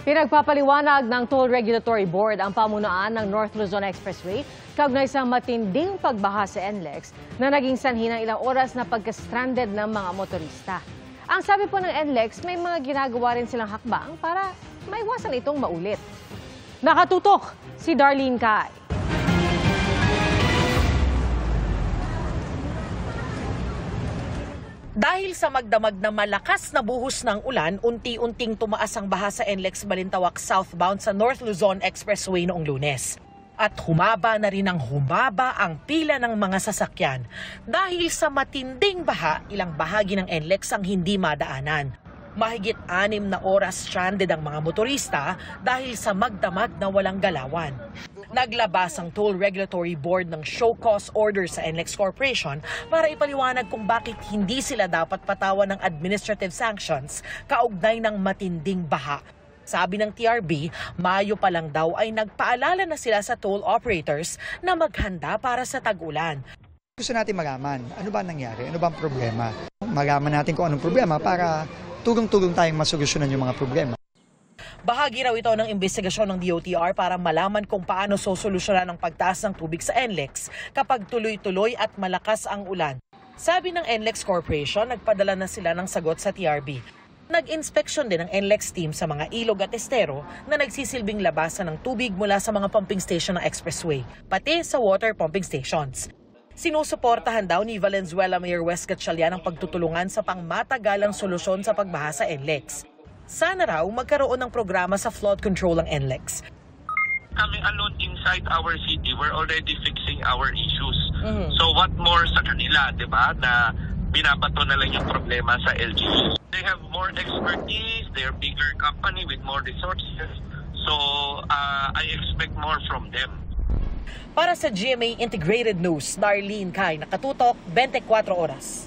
Pinagpapaliwanag ng Toll Regulatory Board ang pamunuan ng North Luzon Expressway kaugnay sa matinding pagbaha sa NLEX na naging sanhi ng ilang oras na pagka-stranded ng mga motorista. Ang sabi po ng NLEX, may mga ginagawa rin silang hakbang para maiwasan itong maulit. Nakatutok si Darlene Kai. Dahil sa magdamag na malakas na buhos ng ulan, unti-unting tumaas ang baha sa NLEX Balintawak southbound sa North Luzon Expressway noong Lunes. At humaba na rin ang ang pila ng mga sasakyan. Dahil sa matinding baha, ilang bahagi ng NLEX ang hindi madaanan. Mahigit 6 na oras stranded ang mga motorista dahil sa magdamag na walang galawan. Naglabas ang Toll Regulatory Board ng show cause order sa NLEX Corporation para ipaliwanag kung bakit hindi sila dapat patawan ng administrative sanctions kaugnay ng matinding baha. Sabi ng TRB, Mayo pa lang daw ay nagpaalala na sila sa toll operators na maghanda para sa tag-ulan. Gusto natin malaman, ano ba nangyari? Ano ba ang problema? Malaman natin kung anong problema para tulong-tulong tayong masolusyonan yung mga problema. Bahagi raw ito ng investigasyon ng DOTR para malaman kung paano sosolusyonan ang pagtaas ng tubig sa NLEX kapag tuloy-tuloy at malakas ang ulan. Sabi ng NLEX Corporation, nagpadala na sila ng sagot sa TRB. Nag-inspeksyon din ng NLEX team sa mga ilog at estero na nagsisilbing labasan ng tubig mula sa mga pumping station ng expressway, pati sa water pumping stations. Sinusuportahan daw ni Valenzuela Mayor Wes Gatchalian ang pagtutulungan sa pangmatagalang solusyon sa pagbaha sa NLEX. Sana raw magkaroon ng programa sa flood control ng NLEX. Coming alone inside our city, we're already fixing our issues. So what more sa kanila, di ba, na binabato na lang yung problema sa LGU. They have more expertise, they're bigger company with more resources. So I expect more from them. Para sa GMA Integrated News, Darlene Kai, nakatutok 24 oras.